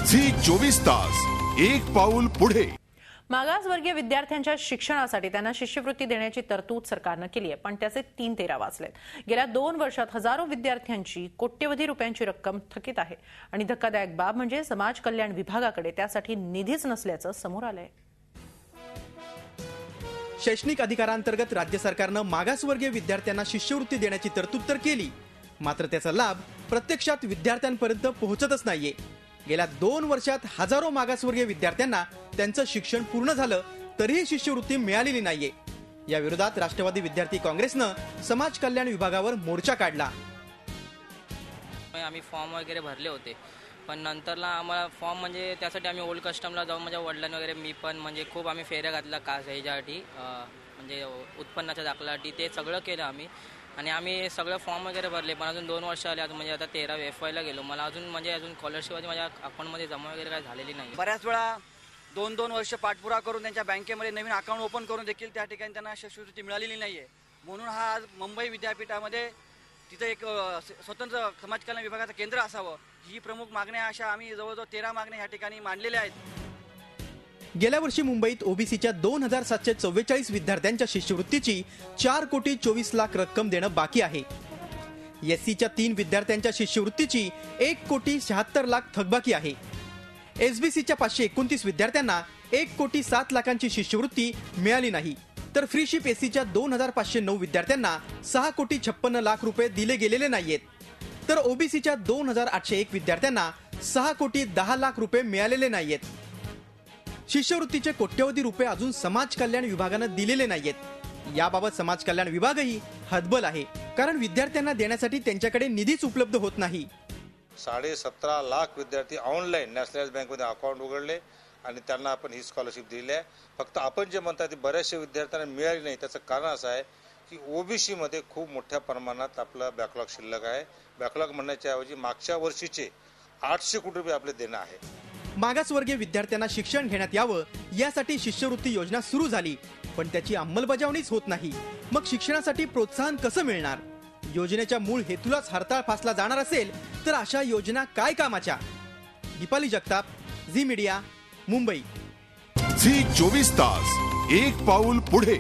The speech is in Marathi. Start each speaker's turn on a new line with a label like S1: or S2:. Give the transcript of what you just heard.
S1: झी 24 तास एक पाऊल पुढे।
S2: मागासवर्गीय विद्यार्थ्यांच्या शिक्षणासाठी त्यांना शिष्यवृत्ती देण्याची तरतूद सरकारने केली आहे, पण त्याचे 3 तेरा वाचलेत। गेल्या 2 वर्षात हजारो विद्यार्थ्यांची कोट्यवधी रुपयांची रक्कम थकीत आहे आणि धक्कादायक बाब म्हणजे समाज कल्याण विभागाकडे त्यासाठी निधीच नसल्याचं समोर आलंय।
S3: शैक्षणिक अधिकारांतर्गत राज्य सरकारने मागासवर्गीय विद्यार्थ्यांना शिष्यवृत्ती देण्याची तरतूद तर केली, मात्र त्याचा लाभ प्रत्यक्षात विद्यार्थ्यांपर्यंत पोहोचतच नाहीये। गेल्या 2 वर्षात हजारो मागासवर्गीय विद्यार्थ्यांना त्यांचं शिक्षण पूर्ण झालं तरीही शिष्यवृत्ती मिळालेली नाहीये। या विरोधात राष्ट्रवादी विद्यार्थी काँग्रेसनं समाज कल्याण विभागावर मोर्चा काढला।
S4: आम्ही फॉर्म वगैरे भरले होते, पण नंतरला आम्हाला फॉर्म म्हणजे त्यासाठी आम्ही ओल्ड कस्टमला जाऊन माझ्या वडिलांनी वगैरे मी पण म्हणजे खूप आम्ही फेऱ्या घातल्या का ह्याच्यासाठी म्हणजे उत्पन्नाच्या दाखल्यासाठी ते सगळं केलं आम्ही आणि आम्ही सगळं फॉर्म वगैरे भरले, पण अजून 2 वर्ष आले म्हणजे आता 13 FY ला गेलो। मला अजून स्कॉलरशिप माझ्या अकाउंटमध्ये जमा वगैरे काय झालेली नाही।
S5: बऱ्याच वेळा 2-2 वर्ष पाठपुरा करून त्यांच्या बँकेमध्ये नवीन अकाउंट ओपन करून देखील त्या ठिकाणी त्यांना शिष्यवृत्ती मिळालेली नाहीये। म्हणून हा आज मुंबई विद्यापीठामध्ये तिथे एक स्वतंत्र समाज कल्याण विभागाचं केंद्र असावं ही प्रमुख मागण्या अशा आम्ही जवळजवळ 13 मागण्या या ठिकाणी मांडलेल्या आहेत।
S3: गेल्या वर्षी मुंबईत ओबीसीच्या 2744 विद्यार्थ्यांच्या शिष्यवृत्तीची 4,24,00,000 रक्कम देणं बाकी आहे। एससीच्या 3 विद्यार्थ्यांच्या शिष्यवृत्तीची 1,76,00,000 थकबाकी आहे। एसबीसीच्या 529 विद्यार्थ्यांना 1,07,00,000ची शिष्यवृत्ती मिळाली नाही, तर फ्रीशिप एससीच्या 2,509 विद्यार्थ्यांना 6,56,00,000 रुपये दिले गेलेले नाहीयेत, तर ओबीसीच्या 2,801 विद्यार्थ्यांना 6,10,00,000 रुपये मिळालेले नाहीयेत। शिष्यवृत्तीचे कोट्यवधी रुपये अजून समाज कल्याण विभागानं दिलेले नाहीयेत। याबाबत समाज कल्याण विभागही हतबल आहे, कारण विद्यार्थ्यांना देण्यासाठी त्यांच्याकडे निधीच उपलब्ध होत नाही।
S6: 17.5 लाख विद्यार्थी ऑनलाईन नॅशनल बँकमध्ये अकाउंट उघडले आणि त्यांना आपण ही स्कॉलरशिप दिली आहे। फक्त आपण जे म्हणतात ते बऱ्याचशा विद्यार्थ्यांना मिळाली नाही, त्याचं कारण असं आहे की ओबीसी मध्ये खूप मोठ्या प्रमाणात आपलं बॅकलॉग शिल्लक आहे। बॅकलॉग म्हणण्याच्या ऐवजी मागच्या वर्षीचे 800 कोटी रुपये आपले देणं आहे।
S3: मागासवर्गीय विद्यार्थ्यांना शिक्षण घेण्यात यावं यासाठी शिष्यवृत्ती योजना सुरू झाली, पण त्याची अंमलबजावणीच होत नाही। मग शिक्षणासाठी प्रोत्साहन कसं मिळणार? योजनेच्या मूळ हेतूलाच हरताळ फासला जाणार असेल तर अशा योजना काय कामाच्या? दीपाली जगताप, झी मीडिया, मुंबई।
S1: झी 24 तास एक पाऊल पुढे।